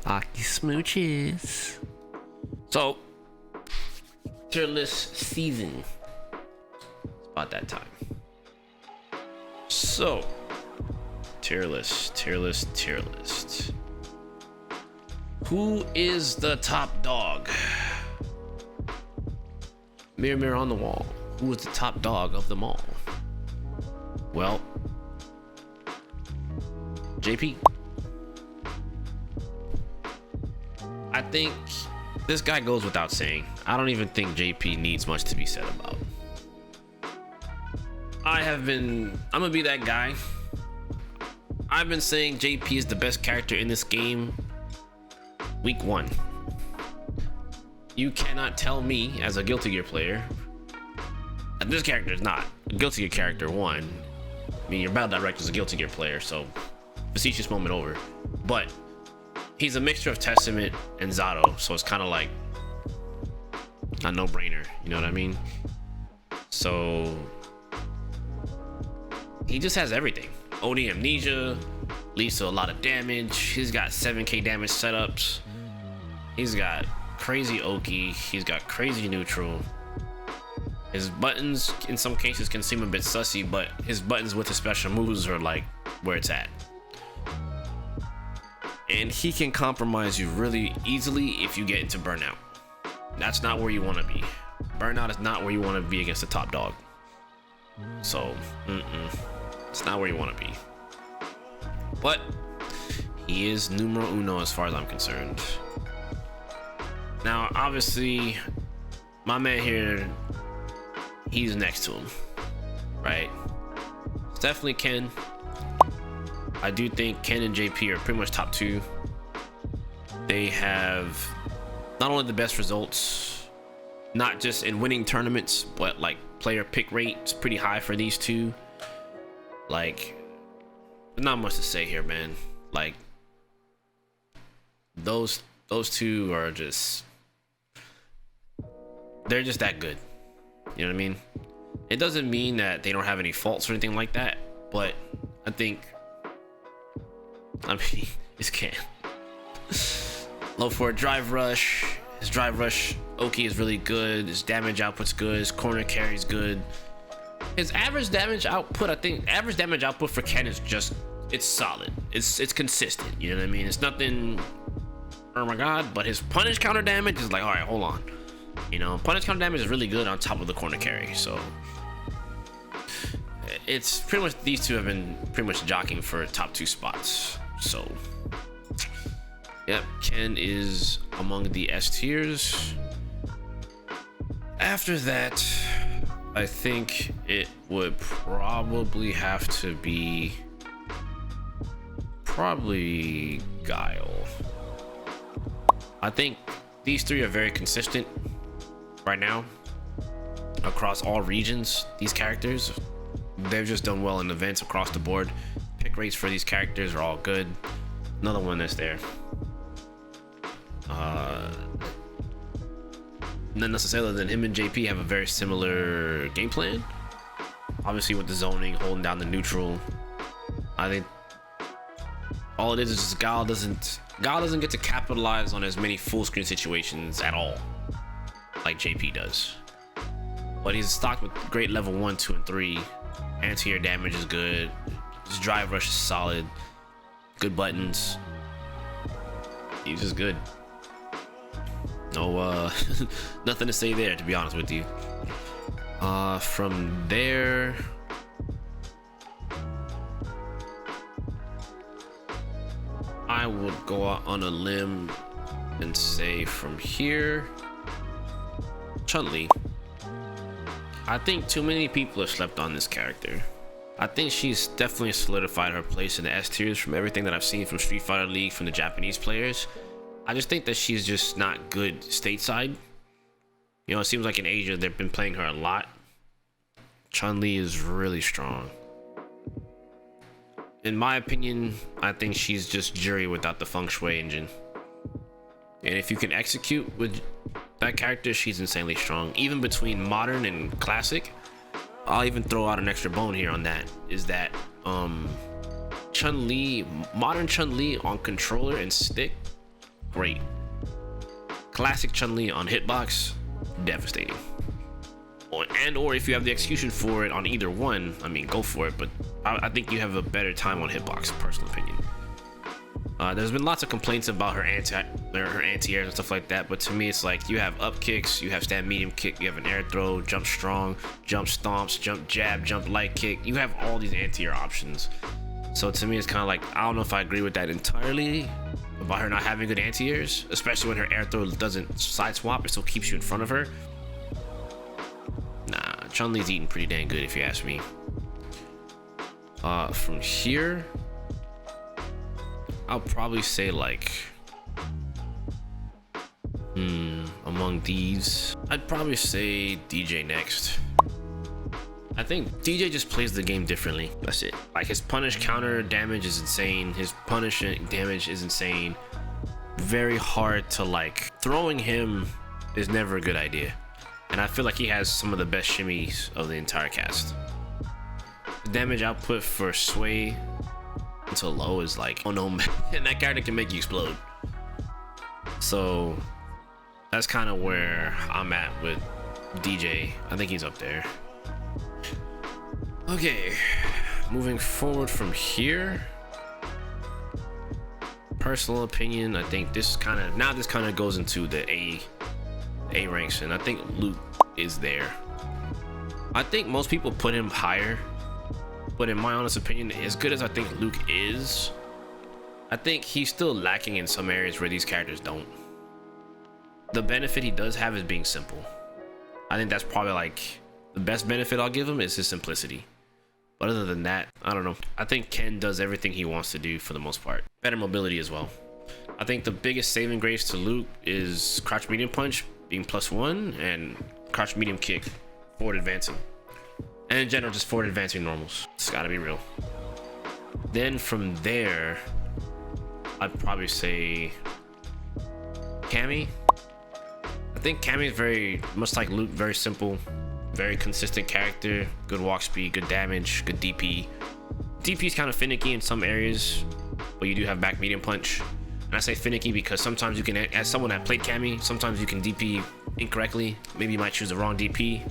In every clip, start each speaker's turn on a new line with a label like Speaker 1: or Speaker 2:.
Speaker 1: Aki smooches. So, tier list season. It's about that time. So, tier list. Who is the top dog? Mirror, mirror on the wall. Who is the top dog of them all? Well, JP. I think this guy goes without saying. I don't even think JP needs much to be said about. I'm gonna be that guy. I've been saying JP is the best character in this game week 1. You cannot tell me as a Guilty Gear player that this character is not a Guilty Gear character. 1, I mean, your battle director is a Guilty Gear player, so facetious moment over. But he's a mixture of Testament and Zato, so it's kind of like a no-brainer, you know what I mean? So he just has everything. OD amnesia, leads to a lot of damage. He's got 7k damage setups. He's got crazy Oki. He's got crazy neutral. His buttons in some cases can seem a bit sussy, but his buttons with his special moves are like where it's at. And he can compromise you really easily if you get into burnout. That's not where you want to be. Burnout is not where you want to be against the top dog. So, it's not where you want to be. But he is numero uno as far as I'm concerned. Now, obviously, my man here, he's next to him, right? It's definitely Ken. I do think Ken and JP are pretty much top 2. They have not only the best results, not just in winning tournaments, but like player pick rate is pretty high for these two. Like, not much to say here, man. Like, those two are just, they're just that good. You know what I mean? It doesn't mean that they don't have any faults or anything like that, but I mean, it's Ken. Low for a drive rush. His drive rush Oki is really good. His damage output's good. His corner carry's good. His average damage output, I think average damage output for Ken is just, it's solid. It's consistent. You know what I mean? It's nothing, oh my god, but his punish counter damage is like, all right, hold on. You know, punish counter damage is really good on top of the corner carry. So it's pretty much, these two have been pretty much jockeying for top 2 spots. So yep, Ken is among the S tiers. After that, I think it would probably have to be Guile. I think these 3 are very consistent right now across all regions. These characters, they've just done well in events across the board. Pick rates for these characters are all good. Another one that's there. Not necessarily that him and JP have a very similar game plan. Obviously with the zoning, holding down the neutral. I think all it is just Guile doesn't get to capitalize on as many full screen situations at all like JP does. But he's stocked with great level 1, 2, and 3. Anti-air damage is good. His drive rush is solid. Good buttons. He's just good. No, nothing to say there, to be honest with you. From there, I would go out on a limb and say from here, Chun-Li. I think too many people have slept on this character. I think she's definitely solidified her place in the S tiers from everything that I've seen from Street Fighter League, from the Japanese players. I just think that she's just not good stateside. You know, it seems like in Asia they've been playing her a lot. Chun-Li is really strong. In my opinion, I think she's just JURI without the feng shui engine. And if you can execute with that character, she's insanely strong. Even between modern and classic, I'll even throw out an extra bone here on that, is that Chun-Li, modern Chun-Li on controller and stick great. Classic Chun-Li on hitbox, devastating. Or if you have the execution for it on either one, I mean, go for it. But I think you have a better time on hitbox, personal opinion. There's been lots of complaints about her anti-airs and stuff like that, but to me it's like you have up kicks, you have stand medium kick, you have an air throw, jump strong, jump stomps, jump jab, jump light kick. You have all these anti-air options. So to me it's kind of like, I don't know if I agree with that entirely about her not having good anti-airs, especially when her air throw doesn't side swap, it still keeps you in front of her. Nah, Chun-Li's eating pretty dang good if you ask me. From here, I'll probably say like, among these, I'd probably say DJ next. I think DJ just plays the game differently. That's it. Like his punish counter damage is insane. His punish damage is insane. Very hard to like. Throwing him is never a good idea. And I feel like he has some of the best shimmies of the entire cast. The damage output for sway until low is like, oh no, man. And that character can make you explode. So that's kind of where I'm at with DJ. I think he's up there. Okay, moving forward from here, personal opinion, I think this kind of goes into the A ranks, and I think Luke is there. I think most people put him higher, but in my honest opinion, as good as I think Luke is, I think he's still lacking in some areas where these characters don't. The benefit he does have is being simple. I think that's probably like the best benefit I'll give him is his simplicity. But other than that, I don't know. I think Ken does everything he wants to do for the most part. Better mobility as well. I think the biggest saving grace to Luke is crouch medium punch being +1 and crouch medium kick forward advancing. And in general, just forward advancing normals. It's gotta be real. Then from there, I'd probably say CAMMY. I think CAMMY is very much like Luke, very simple. Very consistent character, good walk speed, good damage, good DP. DP is kind of finicky in some areas, but you do have back medium punch. And I say finicky because sometimes you can, as someone that played CAMMY, sometimes you can DP incorrectly. Maybe you might choose the wrong DP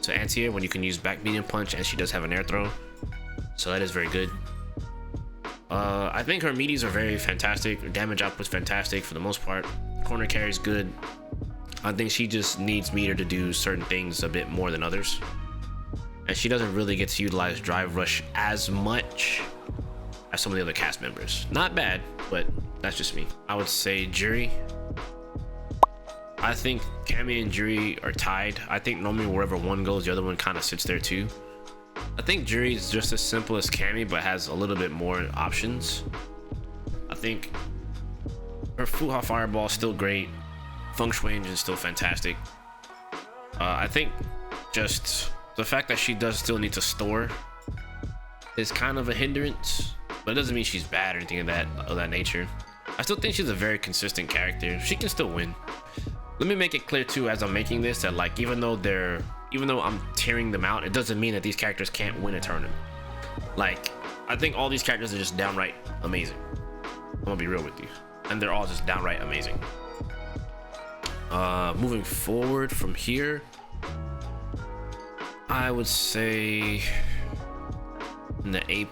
Speaker 1: to anti-air when you can use back medium punch, and she does have an air throw. So that is very good. I think her meaties are very fantastic. Her damage output's fantastic for the most part. Corner carry is good. I think she just needs meter to do certain things a bit more than others. And she doesn't really get to utilize drive rush as much as some of the other cast members. Not bad, but that's just me. I would say JURI. I think CAMMY and JURI are tied. I think normally wherever one goes, the other one kind of sits there too. I think JURI is just as simple as CAMMY, but has a little bit more options. I think her Fuha Fireball is still great. Feng Shui Engine is still fantastic. I think just the fact that she does still need to store is kind of a hindrance, but it doesn't mean she's bad or anything of that nature. I still think she's a very consistent character. She can still win. Let me make it clear too, as I'm making this, that like even though I'm tearing them out, it doesn't mean that these characters can't win a tournament. Like, I think all these characters are just downright amazing. I'm gonna be real with you, and they're all just downright amazing. Moving forward from here, I would say in the A+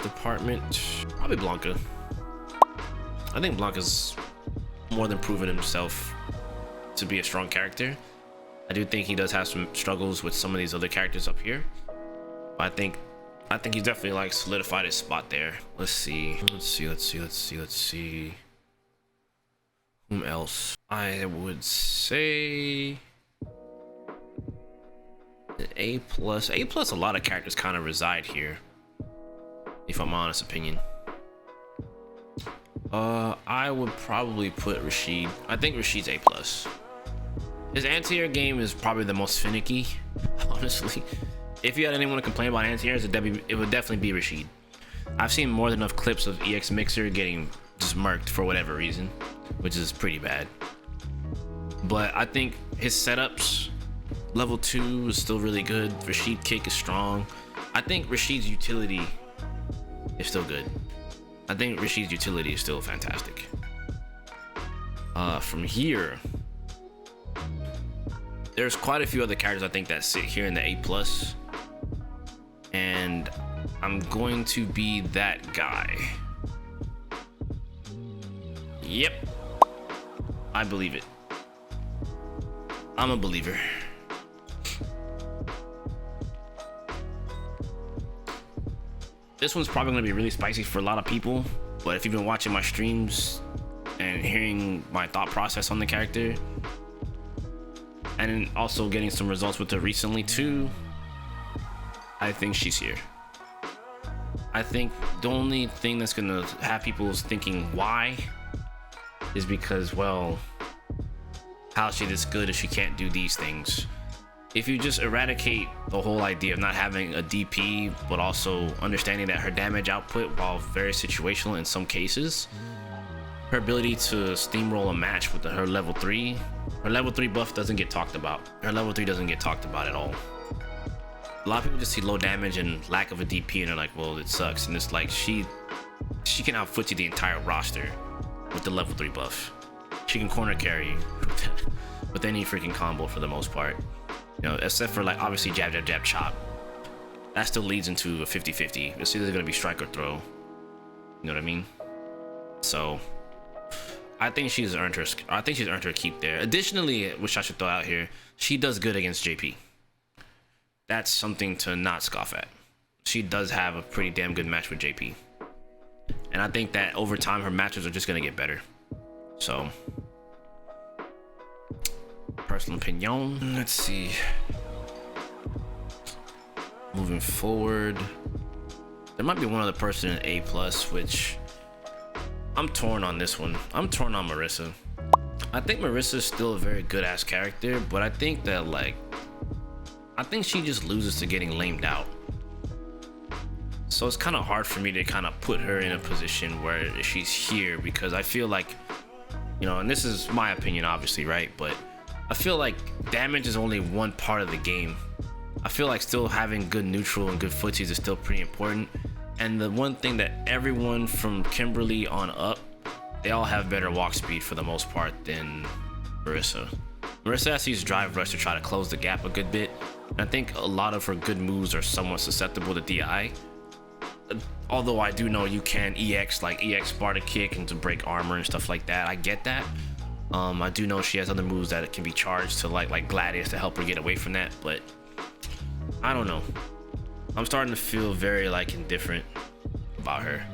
Speaker 1: department, probably BLANKA. I think BLANKA's more than proven himself to be a strong character. I do think he does have some struggles with some of these other characters up here, but I think he's definitely like solidified his spot there. Let's see. Whom else? I would say A+. A+, a lot of characters kind of reside here, if I'm honest opinion. I would probably put RASHID. I think RASHID's A+. His anti-air game is probably the most finicky, honestly. If you had anyone to complain about anti-airs, it would definitely be RASHID. I've seen more than enough clips of EX Mixer getting just murked for whatever reason, which is pretty bad. But I think his setups, level 2 is still really good. RASHID kick is strong. I think RASHID's utility is still good. I think RASHID's utility is still fantastic. From here, there's quite a few other characters I think that sit here in the A+, and I'm going to be that guy. Yep, I believe it. I'm a believer. This one's probably gonna be really spicy for a lot of people, but if you've been watching my streams and hearing my thought process on the character, and also getting some results with her recently too, I think she's here. I think the only thing that's gonna have people thinking why is because, well, how's she this good if she can't do these things? If you just eradicate the whole idea of not having a DP, but also understanding that her damage output, while very situational in some cases, her ability to steamroll a match with her level 3, her level 3 buff doesn't get talked about. Her level 3 doesn't get talked about at all. A lot of people just see low damage and lack of a DP and they're like, well, it sucks. And it's like, she can outfoot you the entire roster with the level 3 buff. She can corner carry with any freaking combo for the most part. You know, except for like obviously jab, jab, jab, chop. That still leads into a 50-50. It's either gonna be strike or throw. You know what I mean? So I think she's earned her. I think she's earned her keep there. Additionally, which I should throw out here, she does good against JP. That's something to not scoff at. She does have a pretty damn good match with JP, and I think that over time her matches are just gonna get better. So, personal opinion. Let's see. Moving forward, there might be one other person in A+, which I'm torn on this one. I'm torn on Marisa. I think Marisa is still a very good ass character, but I think that I think she just loses to getting lamed out. So it's kind of hard for me to kind of put her in a position where she's here, because I feel like, you know, and this is my opinion obviously, right? But I feel like damage is only one part of the game. I feel like still having good neutral and good footsies is still pretty important. And the one thing that everyone from Kimberly on up, they all have better walk speed for the most part than Marisa. Marisa has to use drive rush to try to close the gap a good bit. And I think a lot of her good moves are somewhat susceptible to DI. Although I do know you can EX, like EX Sparta kick and to break armor and stuff like that. I get that. I do know she has other moves that can be charged to like Gladius to help her get away from that, but I don't know. I'm starting to feel very like indifferent about her.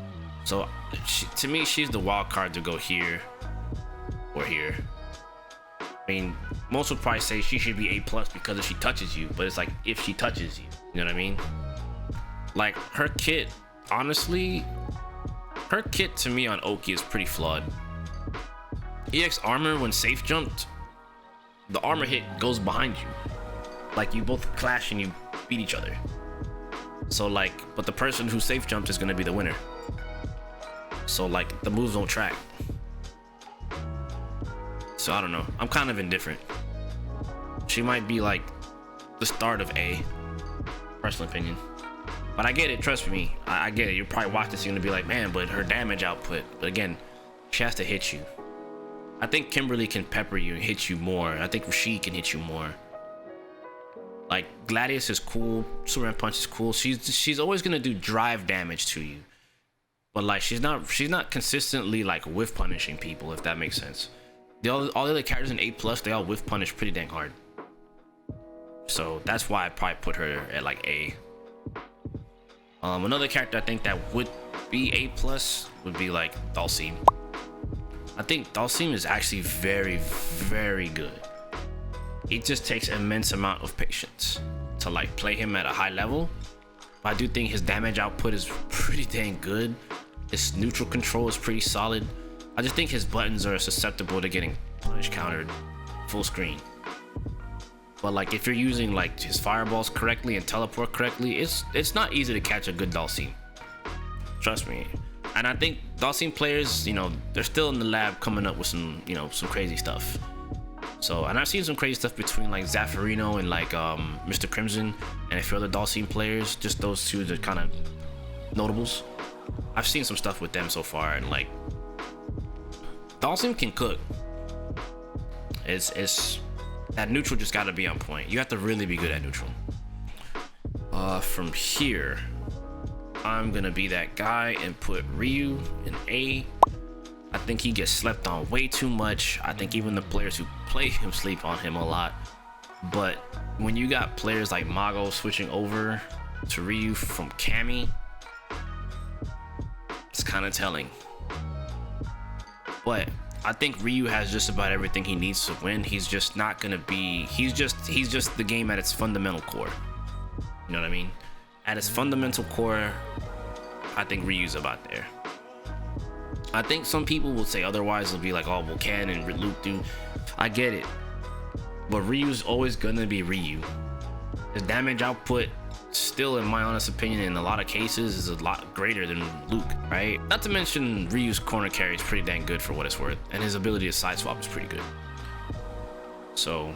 Speaker 1: So to me, she's the wild card to go here or here. I mean, most would probably say she should be A+ because if she touches you, but it's like if she touches you, you know what I mean? Like her kit, honestly, her kit to me on Oki is pretty flawed. EX armor, when safe jumped, the armor hit goes behind you. Like you both clash and you beat each other. So like, but the person who safe jumped is gonna be the winner. So like the moves don't track. So I don't know. I'm kind of indifferent. She might be like the start of A, personal opinion. But I get it, trust me. I get it. You'll probably watch this, you're gonna be like, man, but her damage output. But again, she has to hit you. I think Kimberly can pepper you and hit you more. I think Rashid can hit you more. Like Gladius is cool, Superman Punch is cool. She's always gonna do drive damage to you, but like she's not consistently like whiff punishing people, if that makes sense. All the other characters in A+, they all whiff punish pretty dang hard. So that's why I probably put her at like A. Another character I think that would be A+ would be like DHALSIM. I think DHALSIM is actually very, very good. It just takes an immense amount of patience to like play him at a high level. But I do think his damage output is pretty dang good. His neutral control is pretty solid. I just think his buttons are susceptible to getting punish countered full screen. But like if you're using like his fireballs correctly and teleport correctly, it's not easy to catch a good DHALSIM. Trust me. And I think DHALSIM players, you know, they're still in the lab coming up with some, you know, some crazy stuff. So, and I've seen some crazy stuff between like Zaffarino and like Mr. Crimson and a few other DHALSIM players. Just those two that kind of notables. I've seen some stuff with them so far, and like DHALSIM can cook. It's that neutral just got to be on point. You have to really be good at neutral. From here, I'm gonna be that guy and put Ryu in A. I think he gets slept on way too much. I think even the players who play him sleep on him a lot. But when you got players like Mago switching over to Ryu from CAMMY, it's kind of telling. But I think Ryu has just about everything he needs to win. He's just not gonna be, he's just the game at its fundamental core. You know what I mean? At its fundamental core, I think Ryu's about there. I think some people will say otherwise. They'll be like, oh, well, Ken and Luke do. I get it. But Ryu's always gonna be Ryu. His damage output, still in my honest opinion, in a lot of cases, is a lot greater than Luke, right? Not to mention Ryu's corner carry is pretty dang good for what it's worth. And his ability to side swap is pretty good. So,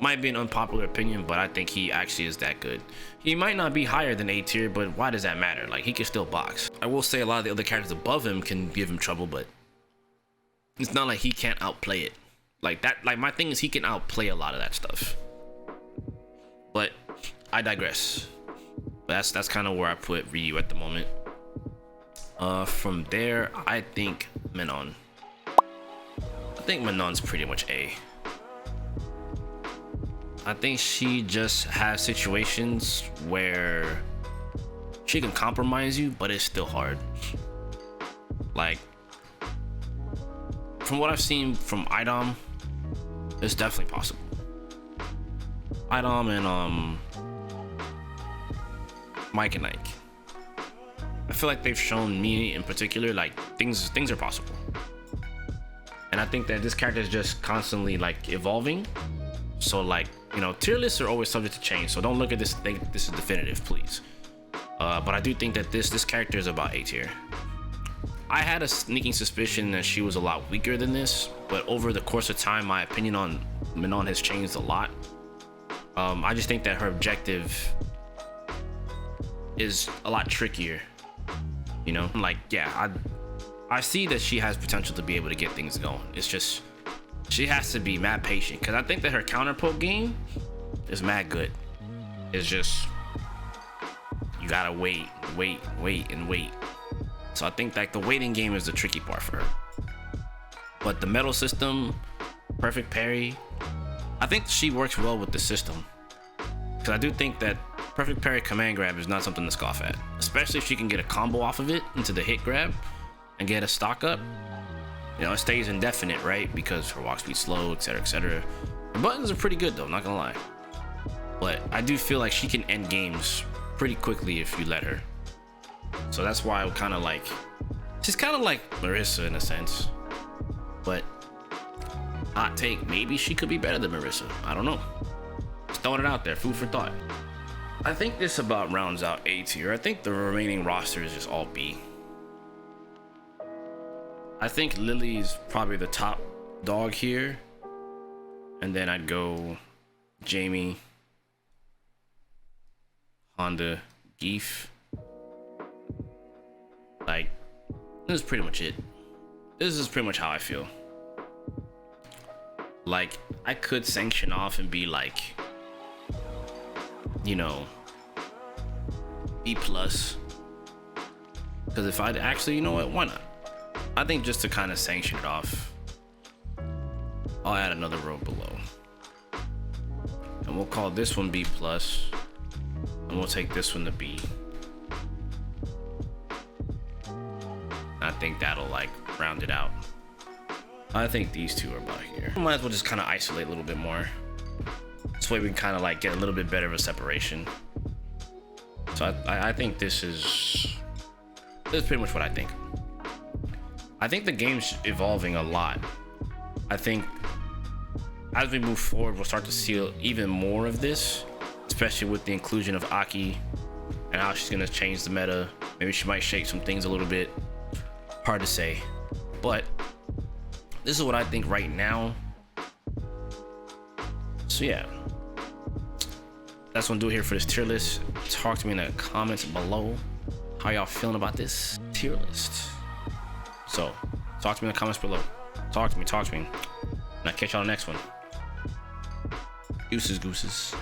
Speaker 1: might be an unpopular opinion, but I think he actually is that good. He might not be higher than A tier, but why does that matter? Like, he can still box. I will say a lot of the other characters above him can give him trouble, but it's not like he can't outplay it. Like that, like my thing is he can outplay a lot of that stuff. But I digress. But that's kind of where I put Ryu at the moment. From there, I think Manon. I think Manon's pretty much A. I think she just has situations where she can compromise you, but it's still hard. Like, from what I've seen from Idom, it's definitely possible. Idom and Mike and Ike. I feel like they've shown me in particular, like things are possible. And I think that this character is just constantly like evolving. So like, you know, tier lists are always subject to change, so don't look at this and think this is definitive, please. But I do think that this character is about A tier. I had a sneaking suspicion that she was a lot weaker than this, but over the course of time, my opinion on Manon has changed a lot. I just think that her objective is a lot trickier, you know? Like, yeah, I see that she has potential to be able to get things going. It's just, she has to be mad patient, because I think that her counter poke game is mad good. It's just, you gotta wait. So I think like the waiting game is the tricky part for her. But the metal system, perfect parry, I think she works well with the system. Because I do think that perfect parry command grab is not something to scoff at. Especially if she can get a combo off of it into the hit grab and get a stock up. You know, it stays indefinite, right? Because her walk speed's slow, etc, etc. The buttons are pretty good though, not gonna lie. But I do feel like she can end games pretty quickly if you let her. So that's why I kind of like, she's kind of like Marisa in a sense. But hot take, maybe she could be better than Marisa. I don't know. Just throwing it out there, food for thought. I think this about rounds out A tier. I think the remaining roster is just all B. I think Lily's probably the top dog here. And then I'd go Jamie, Honda, Geef. Like, this is pretty much it. This is pretty much how I feel. Like, I could sanction off and be like, you know, B+. Because if I'd actually, you know what, why not? I think just to kind of sanction it off, I'll add another row below. And we'll call this one B+. And we'll take this one to B. I think that'll like round it out. I think these two are about here. Might as well just kind of isolate a little bit more. This way we can kind of like get a little bit better of a separation. So I think this is pretty much what I think. I think the game's evolving a lot. I think as we move forward, we'll start to see even more of this, especially with the inclusion of Aki and how she's gonna change the meta. Maybe she might shake some things a little bit. Hard to say, but this is what I think right now. So yeah, that's what I'm doing here for this tier list. Talk to me in the comments below how y'all feeling about this tier list. So talk to me in the comments below. Talk to me. And I'll catch y'all on the next one. Gooses.